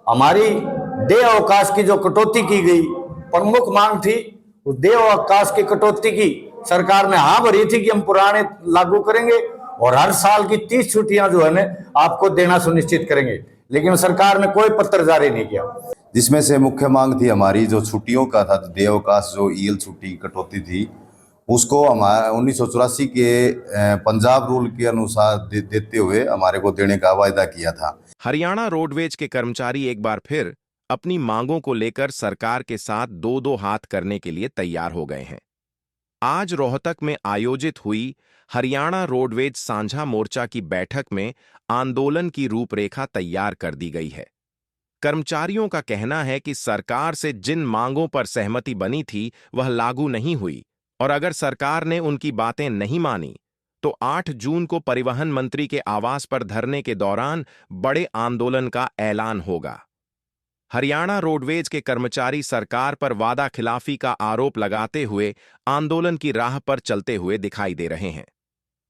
हमारी देय अवकाश की जो कटौती की गई प्रमुख मांग थी, उस देय अवकाश की कटौती की सरकार ने हाँ भरी थी कि हम पुराने लागू करेंगे और हर साल की 30 छुट्टियां जो है ना आपको देना सुनिश्चित करेंगे, लेकिन सरकार ने कोई पत्र जारी नहीं किया। जिसमें से मुख्य मांग थी हमारी जो छुट्टियों का था, देय अवकाश जो ईएल छुट्टी कटौती थी, उसको हमारा 1984 के पंजाब रूल के अनुसार देते हुए हमारे को देने का वायदा किया था। हरियाणा रोडवेज के कर्मचारी एक बार फिर अपनी मांगों को लेकर सरकार के साथ दो दो हाथ करने के लिए तैयार हो गए हैं। आज रोहतक में आयोजित हुई हरियाणा रोडवेज साझा मोर्चा की बैठक में आंदोलन की रूपरेखा तैयार कर दी गई है। कर्मचारियों का कहना है कि सरकार से जिन मांगों पर सहमति बनी थी वह लागू नहीं हुई और अगर सरकार ने उनकी बातें नहीं मानी तो 8 जून को परिवहन मंत्री के आवास पर धरने के दौरान बड़े आंदोलन का ऐलान होगा। हरियाणा रोडवेज के कर्मचारी सरकार पर वादा खिलाफी का आरोप लगाते हुए आंदोलन की राह पर चलते हुए दिखाई दे रहे हैं।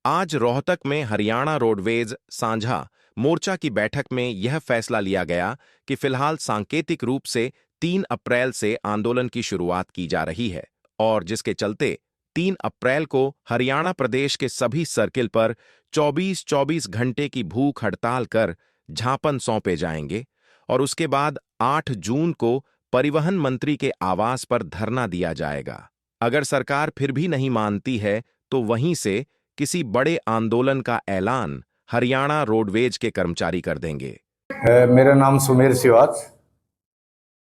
आज रोहतक में हरियाणा रोडवेज साझा मोर्चा की बैठक में यह फैसला लिया गया कि फिलहाल सांकेतिक रूप से 3 अप्रैल से आंदोलन की शुरुआत की जा रही है और जिसके चलते 3 अप्रैल को हरियाणा प्रदेश के सभी सर्किल पर 24-24 घंटे की भूख हड़ताल कर ज्ञापन सौंपे जाएंगे और उसके बाद 8 जून को परिवहन मंत्री के आवास पर धरना दिया जाएगा। अगर सरकार फिर भी नहीं मानती है तो वहीं से किसी बड़े आंदोलन का ऐलान हरियाणा रोडवेज के कर्मचारी कर देंगे। मेरा नाम सुमेर सिवाच,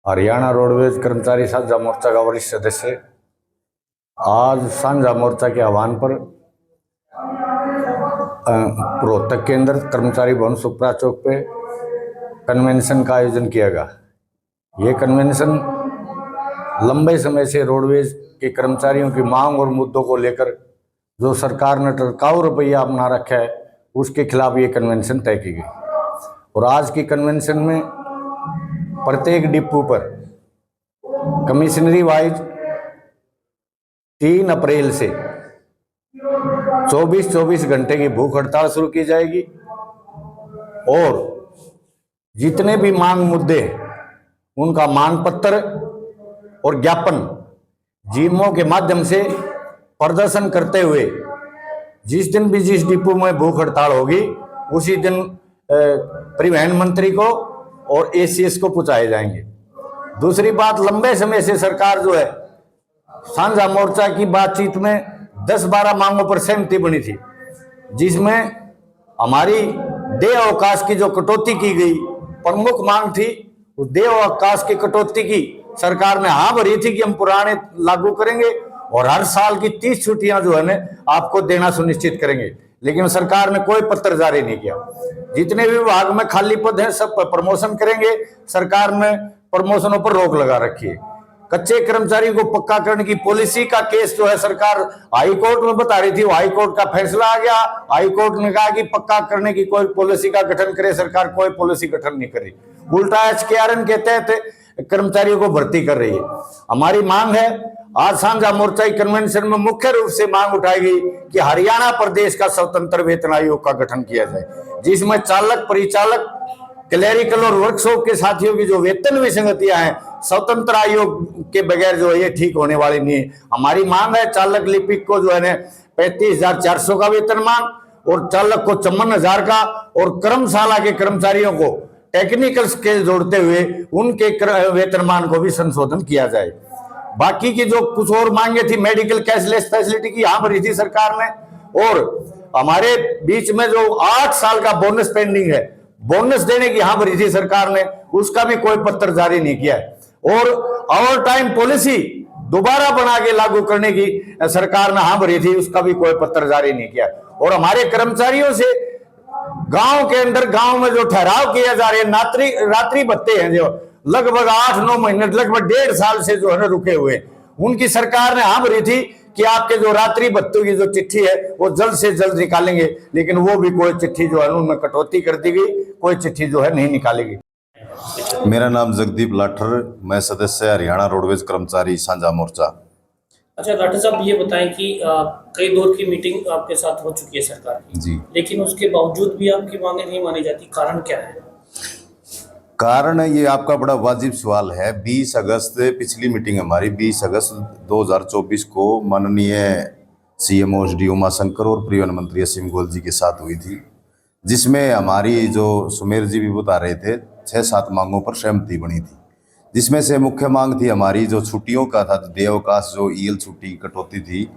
हरियाणा रोडवेज कर्मचारी साझा मोर्चा का वरिष्ठ सदस्य। आज साझा मोर्चा के आह्वान पर रोहतक के अंदर कर्मचारी भवन सुप्रा चौक पे कन्वेंशन का आयोजन किया गया। ये कन्वेंशन लंबे समय से रोडवेज के कर्मचारियों की मांग और मुद्दों को लेकर जो सरकार ने टरकाऊ रवैया अपना रखा है उसके खिलाफ ये कन्वेंशन तय की गई। और आज की कन्वेंशन में प्रत्येक डिपो पर कमिश्नरी वाइज 3 अप्रैल से 24-24 घंटे की भूख हड़ताल शुरू की जाएगी और जितने भी मांग मुद्दे उनका मांग पत्र और ज्ञापन जीएमओ के माध्यम से प्रदर्शन करते हुए जिस दिन भी जिस डिपो में भूख हड़ताल होगी उसी दिन परिवहन मंत्री को और एसीएस को पहुंचाए जाएंगे। दूसरी बात, लंबे समय से सरकार जो है साझा मोर्चा की बातचीत में 10-12 मांगों पर सहमति बनी थी, जिसमें हमारी देय अवकाश की जो कटौती की गई प्रमुख मांग थी, उस देय अवकाश की कटौती की सरकार ने हाँ भरी थी कि हम पुराने लागू करेंगे और हर साल की 30 छुट्टियां जो है ना आपको देना सुनिश्चित करेंगे, लेकिन सरकार ने कोई पत्र जारी नहीं किया। जितने भी विभाग में खाली पद हैं सब पर प्रमोशन करेंगे, सरकार ने प्रमोशनों पर रोक लगा रखी है। कच्चे कर्मचारी को पक्का करने की पॉलिसी का केस जो है सरकार हाई कोर्ट में बता रही थी, वो हाई कोर्ट का फैसला आ गया। हाई कोर्ट ने कहा कि पक्का करने की कोई पॉलिसी का गठन करे, सरकार कोई पॉलिसी गठन नहीं करी, उल्टा एचकेआरएन के तहत कर्मचारियों को भर्ती कर रही है। हमारी मांग है, आज साझा मोर्चा कन्वेंशन में मुख्य रूप से मांग उठाई गई कि हरियाणा प्रदेश का स्वतंत्र वेतन आयोग का गठन किया जाए, जिसमें चालक, परिचालक, क्लेरिकल और वर्कशॉप के साथियों की जो वेतन विसंगतियां हैं स्वतंत्र आयोग के बगैर जो है ये ठीक होने वाली नहीं है। हमारी मांग है चालक लिपिक को जो है ना 35,400 का वेतनमान और चालक को 54,000 का और कर्मशाला के कर्मचारियों को टेक्निकल स्किल जोड़ते हुए उनके वेतनमान को भी संशोधन किया जाए। बाकी की जो कुछ और मांगे थी, मेडिकल कैशलेस फैसिलिटी की यहाँ भरी थी सरकार ने, और हमारे बीच में जो 8 साल का बोनस पेंडिंग है, बोनस देने की यहाँ भरी थी सरकार ने, उसका भी कोई पत्र जारी नहीं किया है। और ओवर टाइम पॉलिसी दोबारा बना के लागू करने की सरकार ने हाँ भरी थी, उसका भी कोई पत्र जारी नहीं किया। और हमारे कर्मचारियों से गांव के अंदर, गांव में जो ठहराव किया जा रहे हैं, रात्रि भत्ते हैं जो लगभग 8-9 महीने, लगभग 1.5 साल से जो है रुके हुए, उनकी सरकार ने हाँ भरी थी कि आपके जो रात्रि भत्तों की जो चिट्ठी है वो जल्द से जल्द निकालेंगे, लेकिन वो भी कोई चिट्ठी जो है उनमें कटौती कर दी गई, कोई चिट्ठी जो है नहीं निकालेगी। मेरा नाम जगदीप लाठर, मैं सदस्य हरियाणा रोडवेज कर्मचारी साझा मोर्चा। अच्छा लाठर साहब, ये बताएं कि कई दौर की मीटिंग आपके साथ हो चुकी है सरकार की जी, लेकिन उसके बावजूद भी आपकी मांगे नहीं मानी जाती, कारण क्या है? कारण ये आपका बड़ा वाजिब सवाल है। 20 अगस्त पिछली मीटिंग हमारी 20 अगस्त 2024 को माननीय सीएम OSD उमाशंकर और परिवहन मंत्री असीम गोयल जी के साथ हुई थी, जिसमें हमारी जो सुमेर जी भी बता रहे थे 6-7 मांगों पर सहमति बनी थी। जिसमें से मुख्य मांग थी हमारी जो छुट्टियों का था, देवकाश जो EL छुट्टी कटौती थी,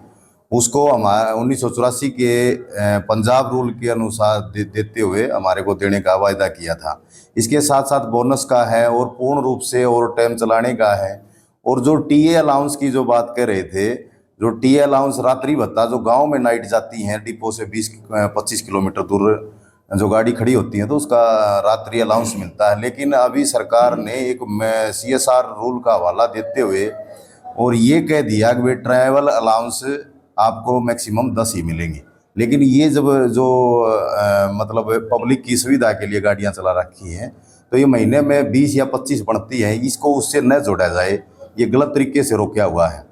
उसको हमारा 1984 के पंजाब रूल के अनुसार देते हुए हमारे को देने का वायदा किया था। इसके साथ साथ बोनस का है और पूर्ण रूप से ओवर टाइम चलाने का है। और जो टीए अलाउंस की जो बात कर रहे थे, जो टीए अलाउंस रात्रि भत्ता जो गांव में नाइट जाती हैं डिपो से 20-25 किलोमीटर दूर जो गाड़ी खड़ी होती है तो उसका रात्रि अलाउंस मिलता है। लेकिन अभी सरकार ने एक CSR रूल का हवाला देते हुए और ये कह दिया कि भाई ट्रैवल अलाउंस आपको मैक्सिमम 10 ही मिलेंगे। लेकिन ये जब जो मतलब पब्लिक की सुविधा के लिए गाड़ियां चला रखी हैं तो ये महीने में 20 या 25 बढ़ती है, इसको उससे न जोड़ा जाए, ये गलत तरीके से रोका हुआ है।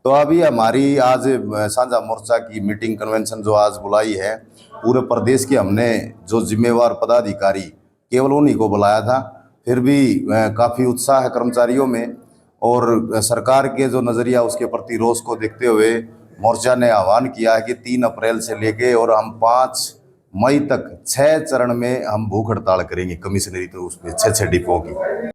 तो अभी हमारी आज साझा मोर्चा की मीटिंग कन्वेंशन जो आज बुलाई है, पूरे प्रदेश के हमने जो जिम्मेवार पदाधिकारी केवल उन्हीं को बुलाया था, फिर भी काफ़ी उत्साह है कर्मचारियों में। और सरकार के जो नज़रिया उसके प्रति रोष को देखते हुए मोर्चा ने आह्वान किया है कि 3 अप्रैल से लेके और हम 5 मई तक 6 चरण में हम भूख हड़ताल करेंगे कमिश्नरी तो उस पर 6 डिपो की।